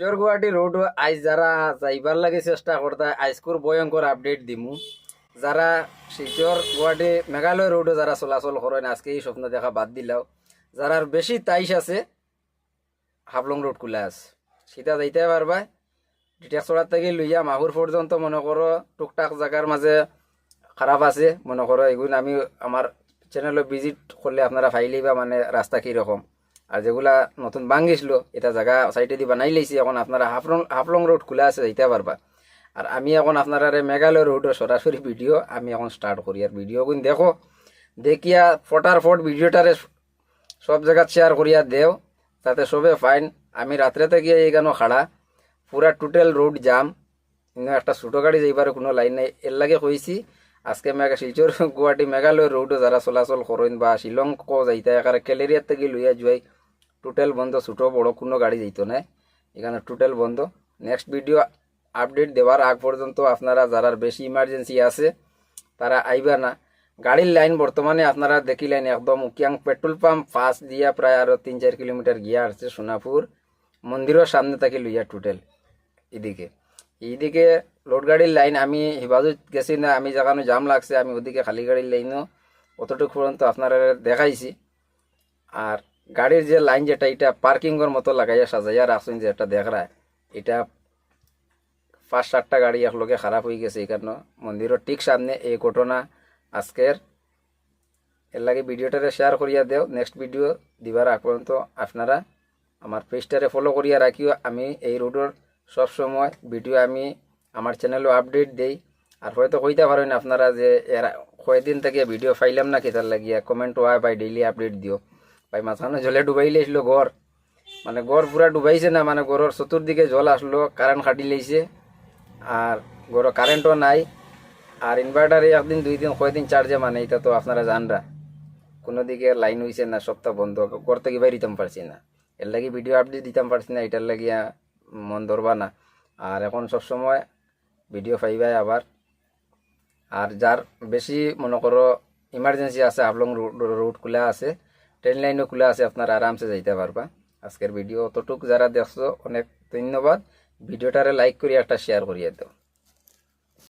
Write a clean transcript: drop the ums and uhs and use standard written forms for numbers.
Silchar Guwahati road আইজ যারা যাইবার লাগে চেষ্টা করতা আইজকুর ভয়ঙ্কর আপডেট দিমু। যারা শিলচর গুয়াহাটি মেঘালয় রোডে যারা চলাচল করেন আজকে এই স্বপ্ন দেখা বাদ দিলাও। যারার বেশি তাইশ আছে হাফলং রোড খোলা আছে, সেটা যাইতে পারবা। ডিটেক্সড়ার থেকে লইয়া মাহুর পর্যন্ত মনে করো টুকটাক জায়গার মাঝে খারাপ আছে, মনে করো এগুলো আমি আমার চ্যানেলে ভিজিট করলে আপনারা ফাইলেই বা মানে রাস্তা কীরকম। আর যেগুলা নতুন ভাঙিছিল এটা জায়গা সাইডে দিয়ে বানাই লাইছি, এখন আপনারা হাফলং রোড খোলা আছে যাইতে পারবা। আর আমি এখন আপনারা মেঘালয় রোডের সরাসরি ভিডিও আমি এখন স্টার্ট করি। আর ভিডিও কোন দেখো দেখিয়া ফটাফট ভিডিওটারে সব জায়গা শেয়ার করিয়া দেও, তাতে সবে ফাইন। আমি রাত্রে থেকে এইখানে খাড়া, পুরা টোটাল রোড জাম, কিন্তু একটা ছোটো গাড়ি যাইবার কোনো লাইন নাই। এর লাগে কইছি আজকে শিলচর গুয়াহাটি মেঘালয় রোডে যারা চলাচল করেন বা শিলং যাইতে একারে ক্যালেরিয়ার থেকে লইয়া যাই টোটাল বন্ধ, ছোটো বড় কোনো গাড়ি যাইতো না, এখানে টোটাল বন্ধ। নেক্সট ভিডিও আপডেট দেওয়ার আগ পর্যন্ত আপনারা যারা বেশি ইমার্জেন্সি আছে তারা আইবা না। গাড়ির লাইন বর্তমানে আপনারা দেখিলেন একদম উকিয়াং পেট্রোল পাম্প ফাঁস দিয়া প্রায় আরও 3-4 কিলোমিটার গিয়া আসছে সোনাপুর মন্দিরের সামনে থেকে লইয়া টোটাল এইদিকে লোড গাড়ির লাইন। আমি হিফাজত গেছি না, আমি যেখানে জাম লাগছে আমি ওদিকে খালি গাড়ির লাইনও অতটুকু পর্যন্ত আপনারা দেখাইছি। আর গাড়ির যে লাইন যেটা এটা পার্কিংয়ের মতো লাগাইয়া সাজাইয়া রাখছেন, যেটা দেখা এটা 5-7টা গাড়ি একলগে খারাপ হয়ে গেছে। এই কারণে মন্দিরের ঠিক সামনে এই ঘটনা আজকের। এর লাগে ভিডিওটারে শেয়ার করিয়া দেও। নেক্সট ভিডিও দিবার আগ পর্যন্ত আপনারা আমার পেজটারে ফলো করিয়া রাখিও। আমি এই রোডের সবসময় ভিডিও আমি আমার চ্যানেলও আপডেট দেই। আর হয়তো কইতে পারেন আপনারা যে এর কয়েকদিন থেকে ভিডিও ফাইলাম না কেতার লাগিয়া, কমেন্ট হয় ভাই ডেইলি আপডেট দিও। ভাই মাঝখানে জলে ডুবাইলে আসলো ঘর, মানে ঘর পুরা ডুবাইছে না, মানে ঘরের চতুর্দিকে জল আসলো, কারেন্ট কাটি লাইছে। আর ঘর কারেন্টও নাই। আর ইনভার্টারে একদিন 2 দিন কয়দিন চার্জে, মানে এটা তো আপনারা জানরা কোনো দিকে লাইন হইছে না, সপ্তাহ বন্ধ, ঘর থেকে বাইরে দিতাম পারছি না। এর লাগি ভিডিও আপডেট দিতাম পারছি না, এটার লাগিয়া মন ধরবা না। আর এখন সবসময় ভিডিও পাইবাই আবার। আর যার বেশি মনে করো ইমার্জেন্সি আছে হাফলং রুট খোলা আছে, ট্রেন লাইনও খোলা আছে, আপনারা আরামসে যাইতে পারবা। আজকের ভিডিও অতটুক যারা দেখছো অনেক ধন্যবাদ। ভিডিওটারে লাইক করিয়া একটা শেয়ার করিয়া দাও।